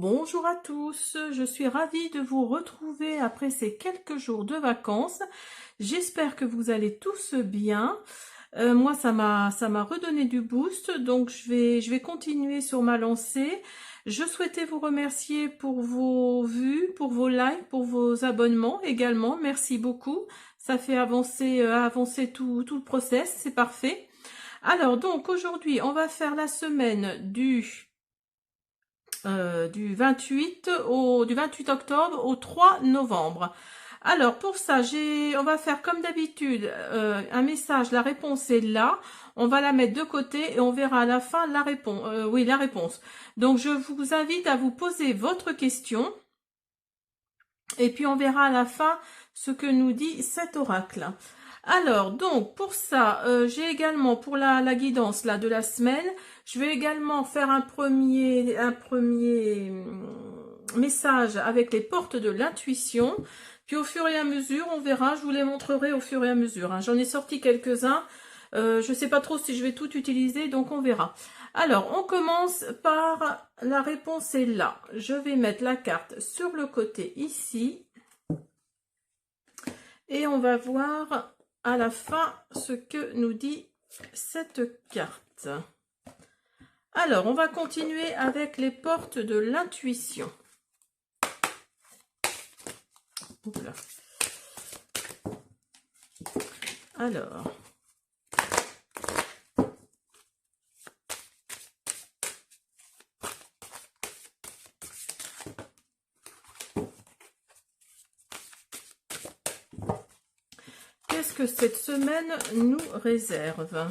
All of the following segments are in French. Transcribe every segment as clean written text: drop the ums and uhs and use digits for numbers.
Bonjour à tous, je suis ravie de vous retrouver après ces quelques jours de vacances. J'espère que vous allez tous bien. Moi, ça m'a redonné du boost, donc je vais continuer sur ma lancée. Je souhaitais vous remercier pour vos vues, pour vos likes, pour vos abonnements également. Merci beaucoup. Ça fait avancer tout le process, c'est parfait. Alors donc aujourd'hui, on va faire la semaine du 28 octobre au 3 novembre. Alors pour ça, on va faire comme d'habitude un message, la réponse est là. On va la mettre de côté et on verra à la fin la réponse. Oui, la réponse. Donc je vous invite à vous poser votre question et puis on verra à la fin ce que nous dit cet oracle. Alors, donc, pour ça, j'ai également, pour la guidance là, de la semaine, je vais également faire un premier message avec les portes de l'intuition. Puis au fur et à mesure, on verra, je vous les montrerai au fur et à mesure. Hein. J'en ai sorti quelques-uns. Je ne sais pas trop si je vais tout utiliser, donc on verra. Alors, on commence par la réponse est là. Je vais mettre la carte sur le côté ici. Et on va voir à la fin ce que nous dit cette carte. Alors, on va continuer avec les portes de l'intuition. Alors, qu'est-ce que cette semaine nous réserve ?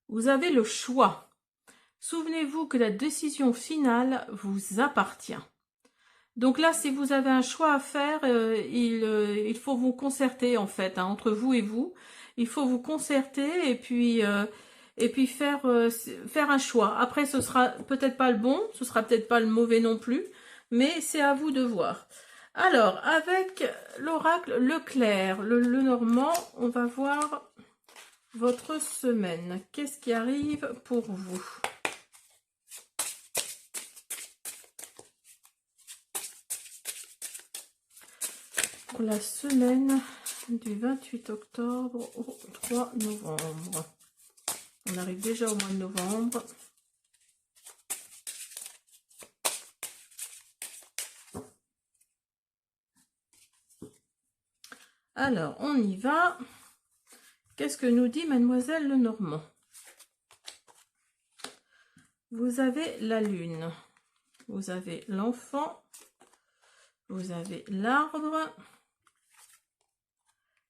Vous avez le choix. Souvenez-vous que la décision finale vous appartient. Donc là, si vous avez un choix à faire, il faut vous concerter en fait, hein, entre vous et vous. Il faut vous concerter et puis faire un choix. Après, ce sera peut-être pas le bon, ce sera peut-être pas le mauvais non plus, mais c'est à vous de voir. Alors, avec l'oracle Leclerc, le Normand, on va voir votre semaine. Qu'est-ce qui arrive pour vous ? Pour la semaine du 28 octobre au 3 novembre. On arrive déjà au mois de novembre. Alors, on y va. Qu'est-ce que nous dit Mademoiselle Lenormand ? Vous avez la lune, vous avez l'enfant, vous avez l'arbre,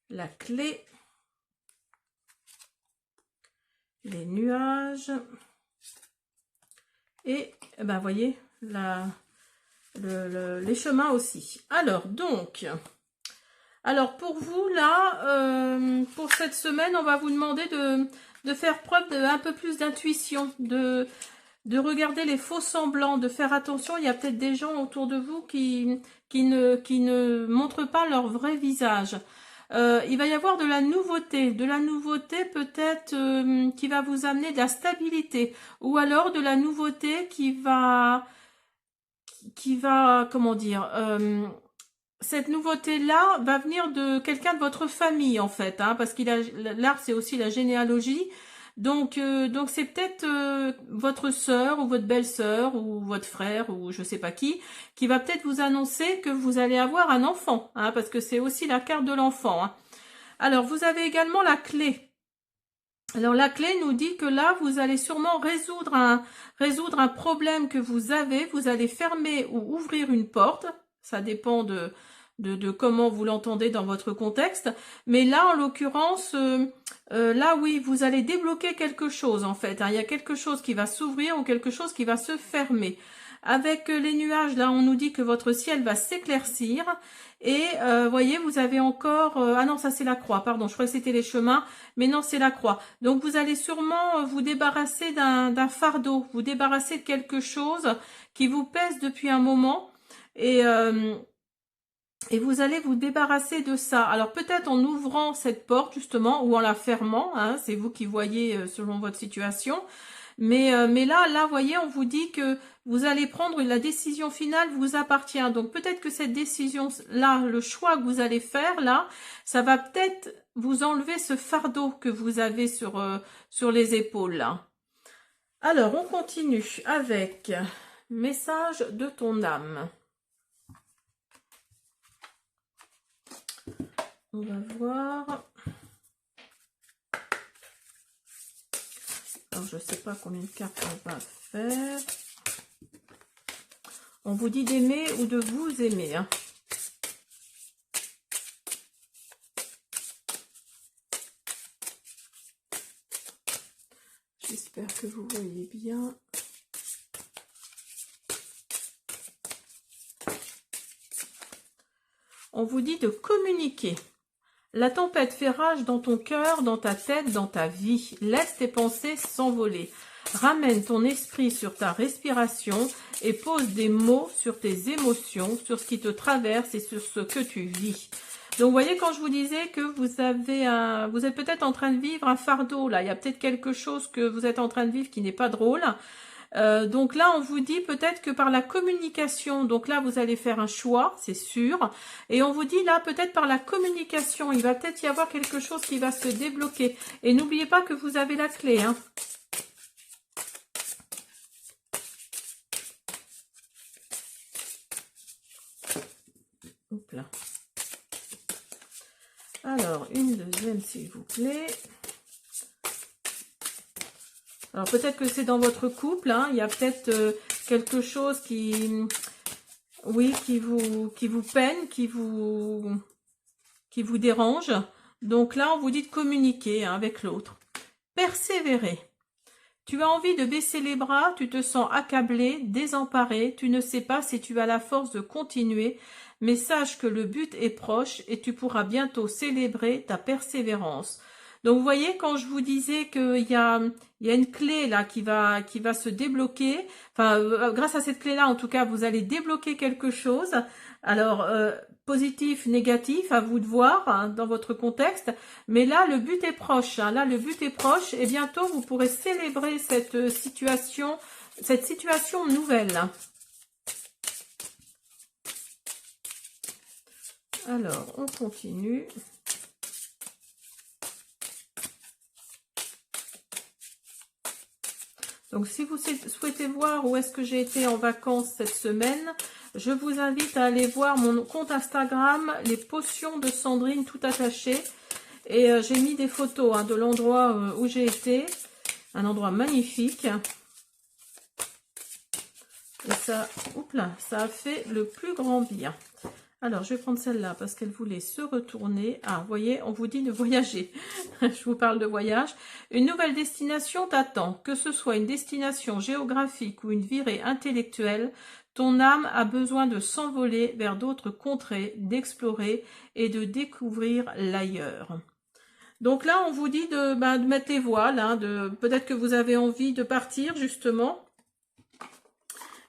la clé, les nuages et, ben, voyez, les chemins aussi. Alors, donc, pour vous, là, pour cette semaine, on va vous demander de faire preuve d'un peu plus d'intuition, de regarder les faux semblants, de faire attention. Il y a peut-être des gens autour de vous qui ne montrent pas leur vrai visage. Il va y avoir de la nouveauté peut-être qui va vous amener de la stabilité, ou alors de la nouveauté qui va, comment dire, cette nouveauté-là va venir de quelqu'un de votre famille en fait, hein, parce l'arbre c'est aussi la généalogie. Donc c'est peut-être votre sœur ou votre belle-sœur ou votre frère ou je sais pas qui va peut-être vous annoncer que vous allez avoir un enfant, hein, parce que c'est aussi la carte de l'enfant. Hein. Alors vous avez également la clé. Alors la clé nous dit que là vous allez sûrement résoudre un problème que vous avez. Vous allez fermer ou ouvrir une porte. Ça dépend de comment vous l'entendez dans votre contexte. Mais là, en l'occurrence, là, oui, vous allez débloquer quelque chose, en fait. Hein. Il y a quelque chose qui va s'ouvrir ou quelque chose qui va se fermer. Avec les nuages, là, on nous dit que votre ciel va s'éclaircir. Et, voyez, vous avez encore... ah non, ça, c'est la croix. Pardon, je croyais que c'était les chemins. Mais non, c'est la croix. Donc, vous allez sûrement vous débarrasser d'un fardeau. Vous débarrasser de quelque chose qui vous pèse depuis un moment. Et... et vous allez vous débarrasser de ça. Alors peut-être en ouvrant cette porte justement ou en la fermant, hein, c'est vous qui voyez selon votre situation. Mais là, voyez, on vous dit que vous allez prendre la décision finale vous appartient. Donc peut-être que cette décision-là, le choix que vous allez faire là, ça va peut-être vous enlever ce fardeau que vous avez sur les épaules là. Alors, on continue avec message de ton âme. On va voir. Alors, je ne sais pas combien de cartes on va faire. On vous dit d'aimer ou de vous aimer. Hein. J'espère que vous voyez bien. On vous dit de communiquer. La tempête fait rage dans ton cœur, dans ta tête, dans ta vie. Laisse tes pensées s'envoler. Ramène ton esprit sur ta respiration et pose des mots sur tes émotions, sur ce qui te traverse et sur ce que tu vis. Donc, vous voyez, quand je vous disais que vous êtes peut-être en train de vivre un fardeau, là, il y a peut-être quelque chose que vous êtes en train de vivre qui n'est pas drôle. Donc là, on vous dit peut-être que par la communication, donc là, vous allez faire un choix, c'est sûr. Et on vous dit là, peut-être par la communication, il va peut-être y avoir quelque chose qui va se débloquer. Et n'oubliez pas que vous avez la clé, hein. Hop là. Alors, une deuxième, s'il vous plaît. Alors, peut-être que c'est dans votre couple, hein. Il y a peut-être quelque chose qui... Oui, qui vous peine, qui vous dérange. Donc là, on vous dit de communiquer hein, avec l'autre. Persévérer. Tu as envie de baisser les bras, tu te sens accablé, désemparé, tu ne sais pas si tu as la force de continuer, mais sache que le but est proche et tu pourras bientôt célébrer ta persévérance. Donc vous voyez, quand je vous disais qu'il y a une clé là qui va se débloquer, enfin grâce à cette clé-là, en tout cas, vous allez débloquer quelque chose. Alors, positif, négatif, à vous de voir hein, dans votre contexte. Mais là, le but est proche. Hein, là, le but est proche et bientôt, vous pourrez célébrer cette situation nouvelle. Alors, on continue. Donc, si vous souhaitez voir où est-ce que j'ai été en vacances cette semaine, je vous invite à aller voir mon compte Instagram, les potions de Sandrine tout attaché. Et j'ai mis des photos hein, de l'endroit où j'ai été. Un endroit magnifique. Et ça, oups là, ça a fait le plus grand bien. Alors, je vais prendre celle-là parce qu'elle voulait se retourner. Ah, vous voyez, on vous dit de voyager. Je vous parle de voyage. Une nouvelle destination t'attend. Que ce soit une destination géographique ou une virée intellectuelle, ton âme a besoin de s'envoler vers d'autres contrées, d'explorer et de découvrir l'ailleurs. Donc là, on vous dit de mettre les voiles. Hein, peut-être que vous avez envie de partir, justement.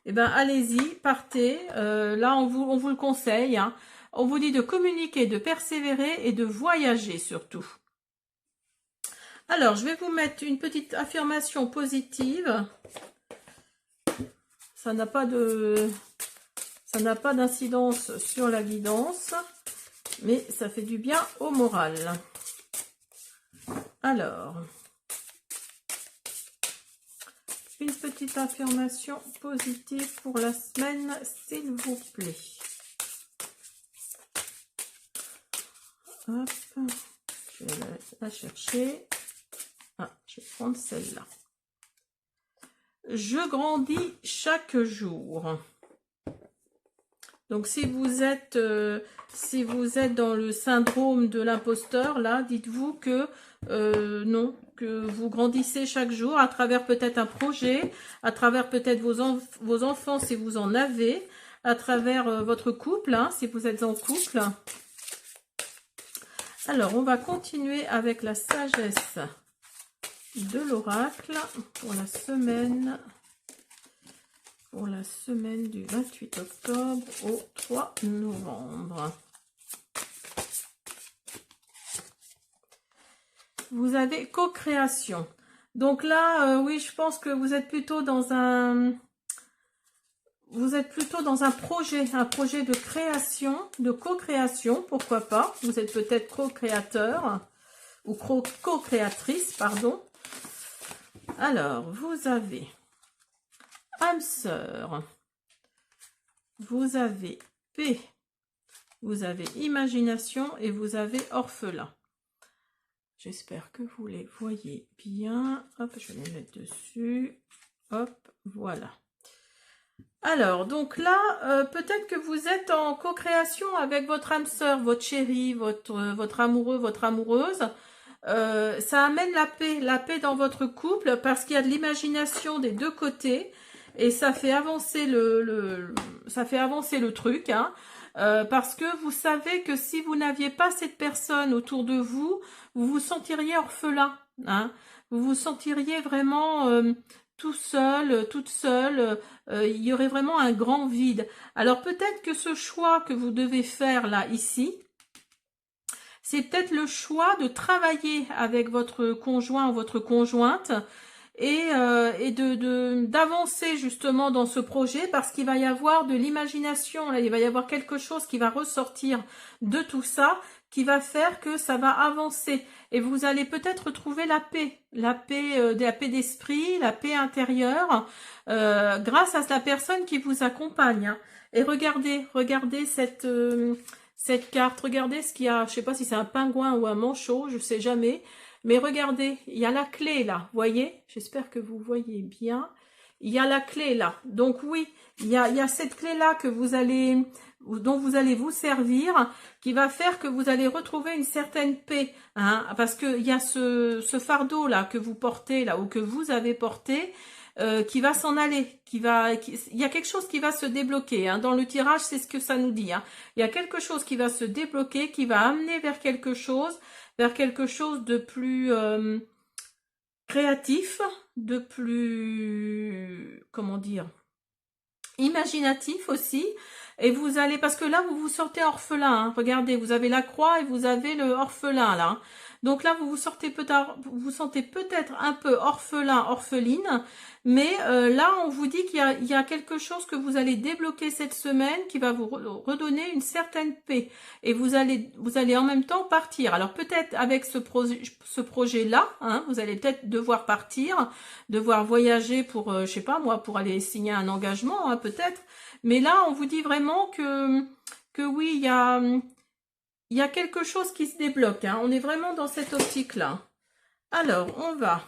Eh bien, allez-y, partez. Là, on vous le conseille. Hein. On vous dit de communiquer, de persévérer et de voyager surtout. Alors, je vais vous mettre une petite affirmation positive. Ça n'a pas d'incidence sur la guidance, mais ça fait du bien au moral. Alors... une petite affirmation positive pour la semaine, s'il vous plaît. Hop, je vais la chercher. Ah, je vais prendre celle-là. Je grandis chaque jour. Donc, si vous êtes dans le syndrome de l'imposteur, là, dites-vous que non, que vous grandissez chaque jour à travers peut-être un projet, à travers peut-être vos enfants si vous en avez, à travers votre couple, hein, si vous êtes en couple. Alors, on va continuer avec la sagesse de l'oracle pour la semaine pour la semaine du 28 octobre au 3 novembre. Vous avez co-création. Donc là, oui, je pense que vous êtes plutôt dans un... Vous êtes plutôt dans un projet de création, de co-création, pourquoi pas. Vous êtes peut-être co-créateur ou co-créatrice, pardon. Alors, vous avez âme sœur, vous avez paix, vous avez imagination et vous avez orphelin. J'espère que vous les voyez bien. Hop, je vais les mettre dessus. Hop, voilà. Alors, donc là, peut-être que vous êtes en co-création avec votre âme sœur, votre chérie, votre amoureux, votre amoureuse. Ça amène la paix dans votre couple parce qu'il y a de l'imagination des deux côtés et ça fait avancer ça fait avancer le truc, hein, parce que vous savez que si vous n'aviez pas cette personne autour de vous, vous vous sentiriez orphelin, hein, vous vous sentiriez vraiment tout seul, toute seule, il y aurait vraiment un grand vide. Alors peut-être que ce choix que vous devez faire là, ici, c'est peut-être le choix de travailler avec votre conjoint ou votre conjointe et d'avancer justement dans ce projet parce qu'il va y avoir de l'imagination, il va y avoir quelque chose qui va ressortir de tout ça, qui va faire que ça va avancer et vous allez peut-être trouver la paix d'esprit, la paix intérieure grâce à la personne qui vous accompagne. Hein. Et regardez cette carte, regardez ce qu'il y a, je sais pas si c'est un pingouin ou un manchot, je sais jamais, mais regardez, il y a la clé là, voyez, j'espère que vous voyez bien, il y a la clé là, donc oui, il y a cette clé là dont vous allez vous servir, qui va faire que vous allez retrouver une certaine paix, hein, parce qu'il y a ce fardeau là que vous portez là, ou que vous avez porté, qui va s'en aller, il y a quelque chose qui va se débloquer, hein. Dans le tirage, c'est ce que ça nous dit, hein. Il y a quelque chose qui va se débloquer, qui va amener vers quelque chose de plus créatif, de plus, comment dire, imaginatif aussi. Et vous allez, parce que là, vous vous sortez orphelin, hein. Regardez, vous avez la croix et vous avez le orphelin, là. Hein. Donc là, vous vous sentez peut-être un peu orphelin, orpheline, mais là, on vous dit qu'il y a quelque chose que vous allez débloquer cette semaine qui va vous redonner une certaine paix. Et vous allez en même temps partir. Alors peut-être avec ce projet-là, hein, vous allez peut-être devoir partir, devoir voyager pour, je sais pas moi, pour aller signer un engagement, hein, peut-être. Mais là, on vous dit vraiment que oui, il y a quelque chose qui se débloque. Hein. On est vraiment dans cette optique-là. Alors, on va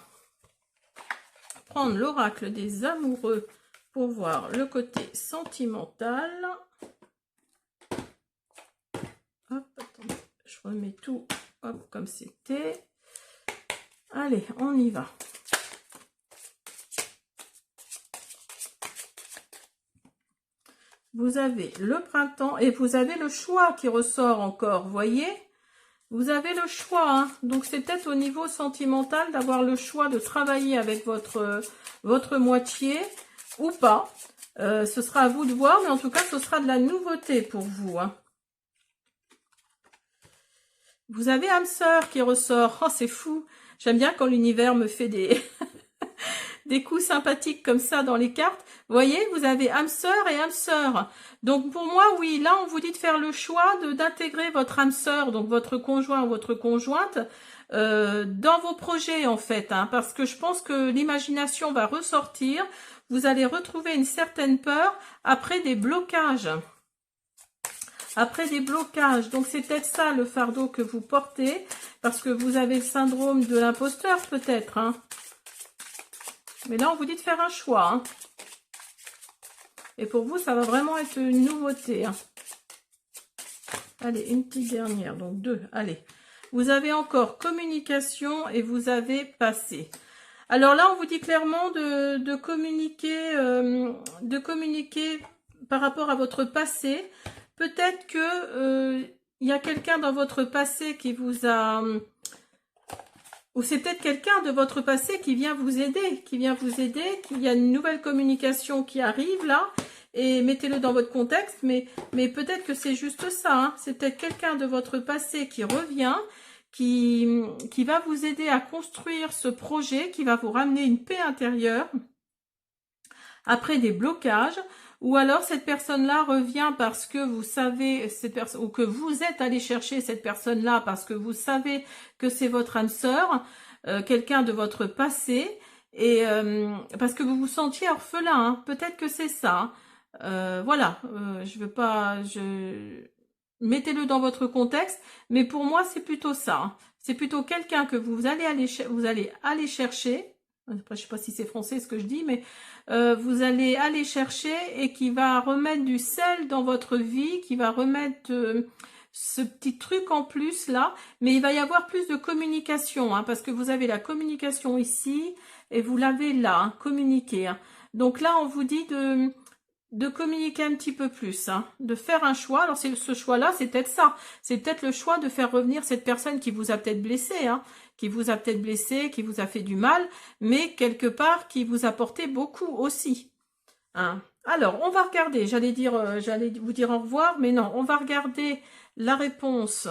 prendre l'oracle des amoureux pour voir le côté sentimental. Hop, attendez, je remets tout hop, comme c'était. Allez, on y va. Vous avez le printemps et vous avez le choix qui ressort encore, voyez? Vous avez le choix, hein. Donc c'est peut-être au niveau sentimental d'avoir le choix de travailler avec votre moitié ou pas. Ce sera à vous de voir, mais en tout cas, ce sera de la nouveauté pour vous. Hein. Vous avez âme sœur qui ressort. Oh, c'est fou. J'aime bien quand l'univers me fait des coups sympathiques comme ça dans les cartes. Vous voyez, vous avez âme sœur et âme sœur. Donc pour moi, oui, là on vous dit de faire le choix d'intégrer votre âme sœur, donc votre conjoint ou votre conjointe, dans vos projets en fait, hein, parce que je pense que l'imagination va ressortir. Vous allez retrouver une certaine peur après des blocages. Après des blocages, donc c'est peut-être ça le fardeau que vous portez, parce que vous avez le syndrome de l'imposteur peut-être, hein. Mais là, on vous dit de faire un choix. Hein. Et pour vous, ça va vraiment être une nouveauté. Hein. Allez, une petite dernière. Donc, 2. Allez. Vous avez encore communication et vous avez passé. Alors là, on vous dit clairement de communiquer par rapport à votre passé. Peut-être que il y a quelqu'un dans votre passé qui vous a Ou c'est peut-être quelqu'un de votre passé qui vient vous aider, qu'il y a une nouvelle communication qui arrive là, et mettez-le dans votre contexte, mais peut-être que c'est juste ça, hein. C'est peut-être quelqu'un de votre passé qui revient, qui va vous aider à construire ce projet, qui va vous ramener une paix intérieure, après des blocages, ou alors cette personne-là revient parce que vous savez, ou que vous êtes allé chercher cette personne-là parce que vous savez que c'est votre âme sœur, quelqu'un de votre passé, et parce que vous vous sentiez orphelin, hein. Peut-être que c'est ça, hein. Voilà, je veux pas, mettez-le dans votre contexte, mais pour moi c'est plutôt ça, hein. C'est plutôt quelqu'un que vous allez aller chercher. Après, je sais pas si c'est français ce que je dis, mais vous allez aller chercher et qui va remettre du sel dans votre vie, qui va remettre ce petit truc en plus là, mais il va y avoir plus de communication, hein, parce que vous avez la communication ici et vous l'avez là, hein, communiquer, hein. Donc là, on vous dit de communiquer un petit peu plus, hein, de faire un choix. Alors ce choix-là, c'est peut-être ça. C'est peut-être le choix de faire revenir cette personne qui vous a peut-être blessé, hein, qui vous a peut-être blessé, qui vous a fait du mal, mais quelque part qui vous a porté beaucoup aussi, hein. Alors, on va regarder, j'allais vous dire au revoir, mais non, on va regarder la réponse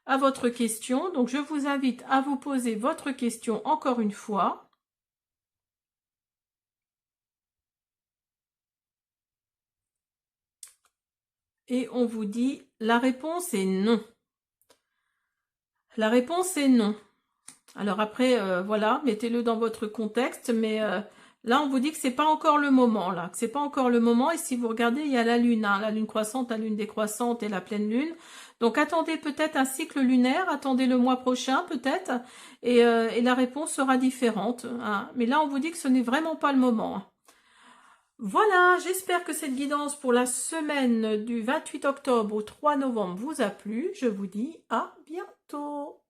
à votre question. Donc, je vous invite à vous poser votre question encore une fois. Et on vous dit, la réponse est non. La réponse est non. Alors après, voilà, mettez-le dans votre contexte, mais là, on vous dit que c'est pas encore le moment, là, que c'est pas encore le moment. Et si vous regardez, il y a la lune, hein, la lune croissante, la lune décroissante et la pleine lune. Donc attendez peut-être un cycle lunaire, attendez le mois prochain peut-être, et la réponse sera différente, hein. Mais là, on vous dit que ce n'est vraiment pas le moment, hein. Voilà, j'espère que cette guidance pour la semaine du 28 octobre au 3 novembre vous a plu. Je vous dis à bientôt.